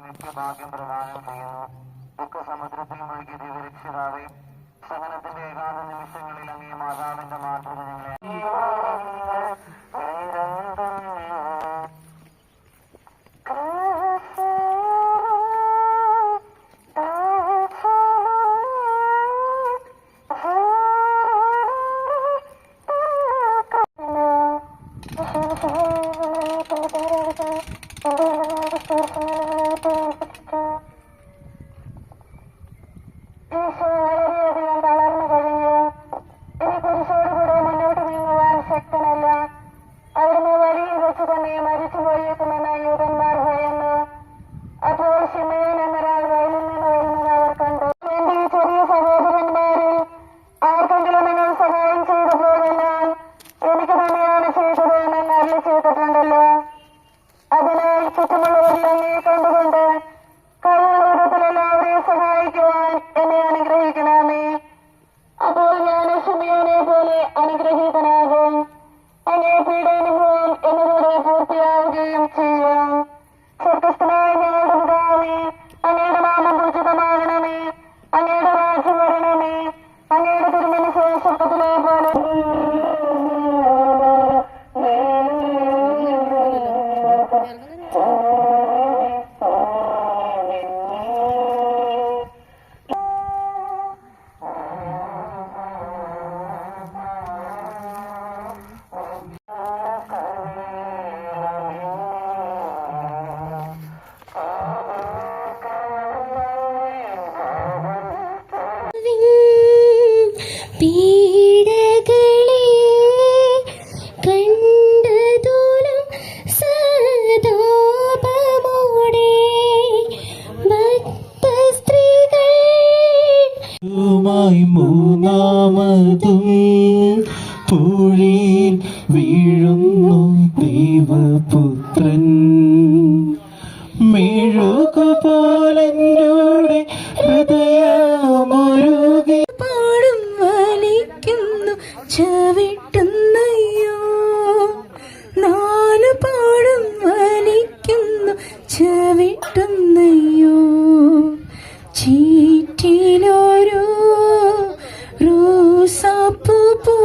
നിത്യഭാഗ്യം പ്രദാനം ചെയ്യുന്നു. ദുഃഖസമുദ്രത്തിൽ മുഴുകി ദിവരക്ഷിതാവേ, സഹനത്തിന്റെ ഏകാന്ത നിമിഷങ്ങളിൽ അങ്ങേ മാതാവിന്റെ മാതൃക ഞങ്ങളെ മൂന്നാമതും പൂഴിയിൽ വീഴുന്നു ദൈവപുത്രൻ. മെഴുകുപോലെന്നോടെ ഹൃദയമൊരുകി പാടും വലിക്കുന്നു ചവിട്ടുന്നയ്യോ, നാലു പാടും വലിക്കുന്നു ചവിട്ടുന്നയ്യോ. ചീറ്റിലൊരു റോസാപ്പൂ പോ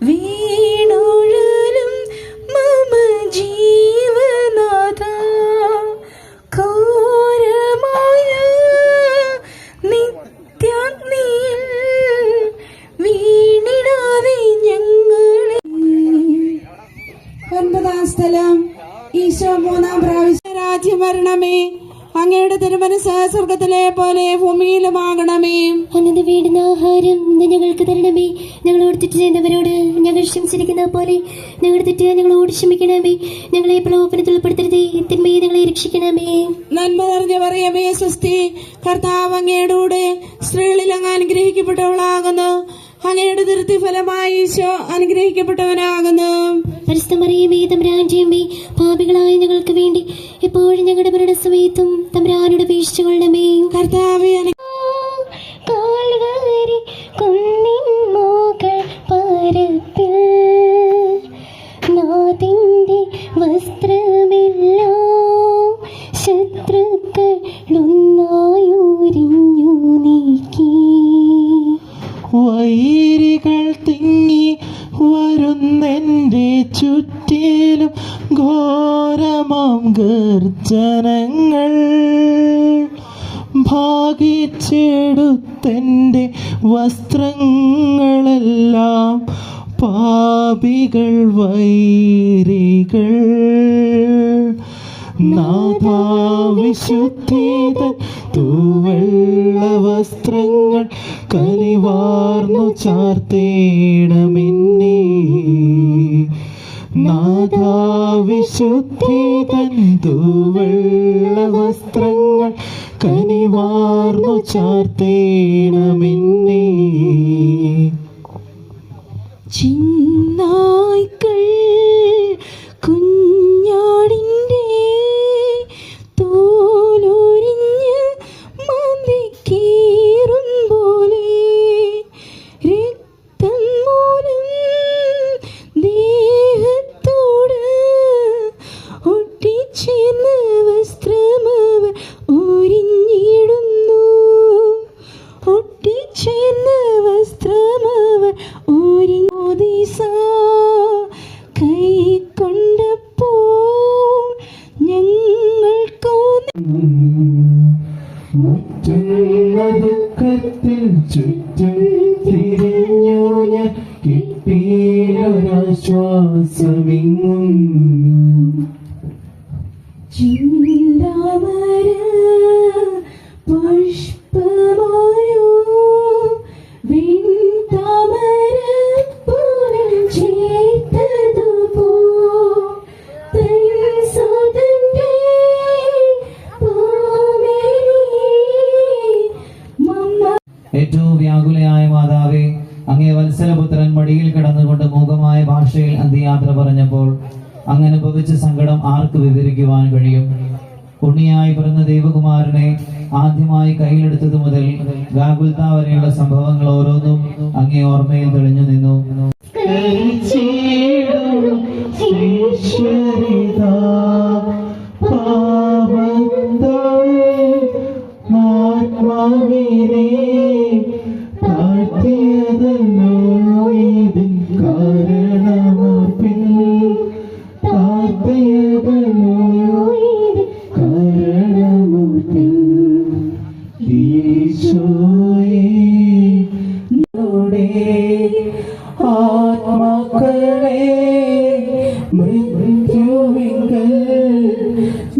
വീണുഴലും മമ ജീവനാഥ, ഘോരമായ നിത്യാഗ്നിയിൽ വീണിടാതെ ഞങ്ങളെ. 9-ാം സ്ഥലം. ഈശോ 3-ാം പ്രാവശ്യം രാജ്യം വരണമേ, അങ്ങയുടെ തിരുമനസ് സ്വർഗത്തിലെ പോലെ ഭൂമിയിലുമാകണമേ. അന്നത് വേണ്ടുന്ന ആഹാരം ഞങ്ങൾക്ക് തരണമേ. ഞങ്ങളോട് തെറ്റ് ചെയ്യുന്നവരോട് ഞങ്ങൾ ക്ഷമിച്ചിരിക്കുന്ന പോലെ ഞങ്ങളുടെ തെറ്റ് ഞങ്ങളോട് ക്ഷമിക്കണമേ. ഞങ്ങളെ പ്രലോഭനത്തിൽ ഉൾപ്പെടുത്തരുതേ, തിന്മയെ ഞങ്ങളെ രക്ഷിക്കണമേ. നന്മ നിറഞ്ഞ മറിയമേ, സ്വസ്തി, കർത്താവ് അങ്ങയുടെ കൂടെ സ്ത്രീകളിൽ അങ്ങ് അനുഗ്രഹിക്കപ്പെട്ടവളാകുന്നു. അങ്ങയുടെ ഫലമായി ഈശോ അനുഗ്രഹിക്കപ്പെട്ടവനാകുന്നു. പരിശുദ്ധ മറിയമേ തമ്പുരാന്റെ അമ്മേ, പാപികളായ ഞങ്ങൾക്ക് വേണ്ടി എപ്പോഴും ഞങ്ങളുടെ മരണസമയത്തും തമ്പുരാനോട് അപേക്ഷിച്ചുകൊള്ളണമേ. കർത്താവേ, കാൽവരി കുന്നിൻ മുകൾ പരപ്പിൽ നാഥന്റെ വസ്ത്രമെല്ലാം ശത്രുക്കളൊന്നായുരിഞ്ഞു നീക്കി. വൈരികൾ തിങ്ങി വരുന്നെൻ്റെ ചുറ്റിലും ഘോരമാം ഗർജനങ്ങൾ ഭാഗിച്ചെടുത്തെൻ്റെ വസ്ത്രങ്ങളെല്ലാം പാപികൾ വൈരികൾ. നാഥാവിശുദ്ധീതൻ തൂവെള്ള വസ്ത്രങ്ങൾ കനിവാർന്നു ചാർത്തേണമെന്നേ. നാഥാവിശുദ്ധീതൻ തൂവെള്ള വസ്ത്രങ്ങൾ കനിവാർന്നു ചാർത്തേണമെന്നേ. ചിന്നായ്ക്കൾ കുഞ്ഞാടിൻ്റെ തോലൊരിഞ്ഞ് മന്ദിക്കീറും പോലെ രക്തം മൂലം ദേഹത്തോട് ഒട്ടിച്ചേർന്ന വസ്ത്രമവർ ഒരിഞ്ഞിടുന്നു. ഒട്ടിച്ചേർന്ന വസ്ത്രമവർ കൈക്കൊണ്ടപ്പോൾ ഞങ്ങൾക്കോ ദുഃഖത്തിൽ ചുറ്റും തിരിഞ്ഞു ഞാൻ കിട്ടിയൊരാശ്വാസമിങ്ങും. ചിന്താമര പുഷ്പമായോ വെൺതാമര പോലെ ചേർത്തതുപോ തൻ സോദന്റെ ഏറ്റവും വ്യാകുലയായ മാതാവേ, അങ്ങേ വത്സലപുത്രൻ മടിയിൽ കിടന്നുകൊണ്ട് മൂകമായ ഭാഷയിൽ അന്ത്യയാത്ര പറഞ്ഞപ്പോൾ അങ്ങനുഭവിച്ച സങ്കടം ആർക്ക് വിവരിക്കുവാൻ കഴിയും? ഉണ്ണിയായി പിറന്ന ദൈവകുമാരനെ ആദ്യമായി കയ്യിലെടുത്തത് മുതൽ ഗാഗുൽത്ത വരെയുള്ള സംഭവങ്ങൾ ഓരോന്നും അങ്ങേ ഓർമ്മയിൽ തെളിഞ്ഞു നിന്നു. ആത്മാവിനെ താഴ്ത്തിയതല്ലോ ഇതിൻ കാരണമർപ്പിൻ. താഴ്ത്തിയതല്ലോ കാരണമർപ്പിൻ. ഈശോയേ ആത്മാക്കളെ മൃത്യുവിങ്കൽ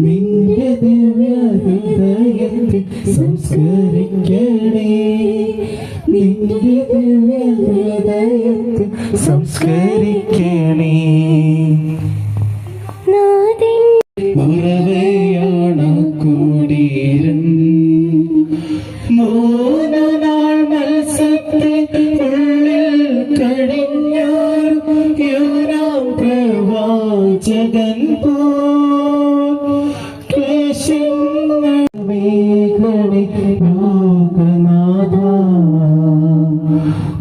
നിന്റെ ദിവ്യ ഹൃദയത്തിൽ സംസ്കരിക്കണേ. നിന്റെ ദിവ്യ ഹൃദയത്തിൽ സംസ്കരിക്കണേ. ഉറവയാണ് കൂടിയിരൻ 3 നാൾ മത്സരത്തിനുള്ളിൽ കഴിഞ്ഞാലും യോനാം പ്രവാചകൻ ക്ലേശങ്ങൾ മേഘണി ലോകനാഥ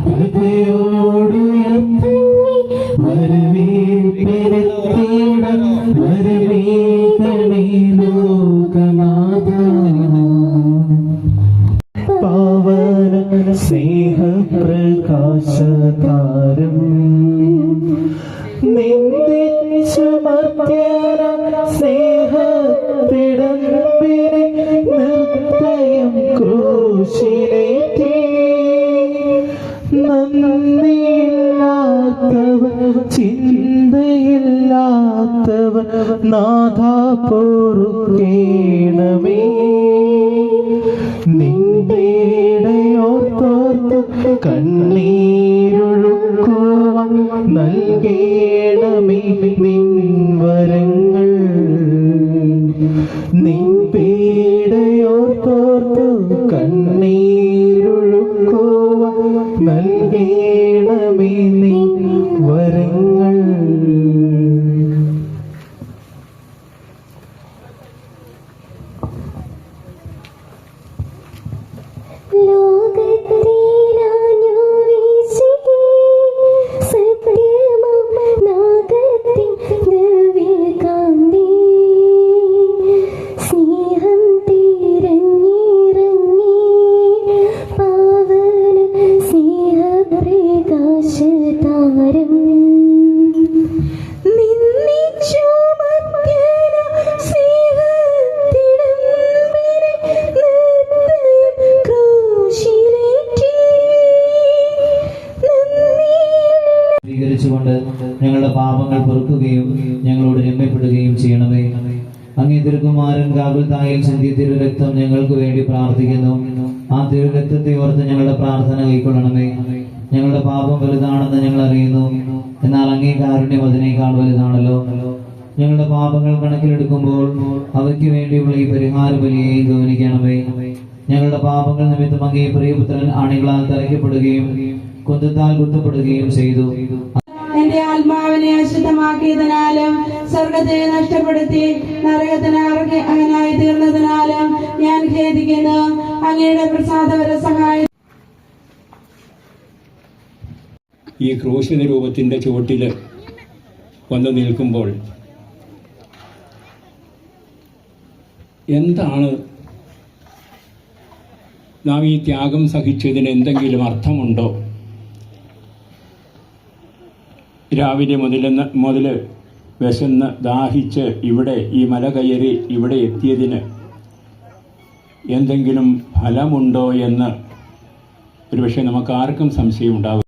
ഹൃദയോടുയർത്തി വരവേൽപ്പിനെത്തിയിടം വരവേൽക്കണേ ലോകനാഥ. പാവന സ്നേഹപ്രകാശതാരം നിന്റെ ചുമർത്യന സ്നേഹത്തിടമ്പിനെ നിർദ്ദയം ക്രൂശിലേറ്റി. നന്ദിയില്ലാത്തവർ ചിന്തയില്ലാത്തവർ നാഥ പൊറുക്കേണമേ. നിന്റെയോർത്തോർത്ത് കണ്ണീരൊഴുക്കുവാൻ നൽകേണമേ നിൻ വരങ്ങൾ. നിൻ പീഡയോർത്തോർത്ത് കണ്ണീരൊഴുക്കുവാൻ നൽകേ സ്വീകരിച്ചുകൊണ്ട് ഞങ്ങളുടെ പാപങ്ങൾ പൊറുക്കുകയും ഞങ്ങളോട് രമ്യപ്പെടുകയും ചെയ്യണമേ. അങ്ങേ തിരുകുമാരൻ ഗാഗുൽത്തായിൽ ചിന്തിയ തിരുരക്തം ഞങ്ങൾക്ക് വേണ്ടി പ്രാർത്ഥിക്കുന്നു. ആ തിരുരക്തത്തെ ഓർത്ത് ഞങ്ങളുടെ പ്രാർത്ഥന കൈക്കൊള്ളണമേ. ഞങ്ങളുടെ പാപം വലുതാണെന്ന് ഞങ്ങൾ അറിയുന്നു, എന്നാൽ അങ്ങേ കാരുണ്യം അതിനേക്കാൾ വലുതാണല്ലോ. ഞങ്ങളുടെ പാപങ്ങൾ കണക്കിലെടുക്കുമ്പോൾ അവയ്ക്ക് വേണ്ടിയുള്ള ഈ പരിഹാര ബലിയെയും ഗൗനിക്കണമേ. ഞങ്ങളുടെ പാപങ്ങൾ നിമിത്തം അങ്ങേ പ്രിയപുത്രൻ അണികളാൽ തറയ്ക്കപ്പെടുകയും കുന്തത്താൽ കുത്തപ്പെടുകയും ചെയ്തു. എന്റെ ആത്മാവിനെ അശുദ്ധമാക്കിയതിനാലും സ്വർഗത്തെ നഷ്ടപ്പെടുത്തി നരകത്തിന് അർഹനായി തീർന്നതിനാലും ഞാൻ ഖേദിക്കുന്നു. അങ്ങയുടെ പ്രസാദപര സഹായം ഈ ക്രൂശിത രൂപത്തിൻ്റെ ചുവട്ടിൽ വന്ന് നിൽക്കുമ്പോൾ എന്താണ് നാം ഈ ത്യാഗം സഹിച്ചതിന് എന്തെങ്കിലും അർത്ഥമുണ്ടോ? രാവിലെ മുതൽ വിശന്ന് ദാഹിച്ച് ഇവിടെ ഈ മല കയറി ഇവിടെ എത്തിയതിന് എന്തെങ്കിലും ഫലമുണ്ടോ എന്ന് ഒരുപക്ഷെ നമുക്ക് ആർക്കും സംശയമുണ്ടാകും.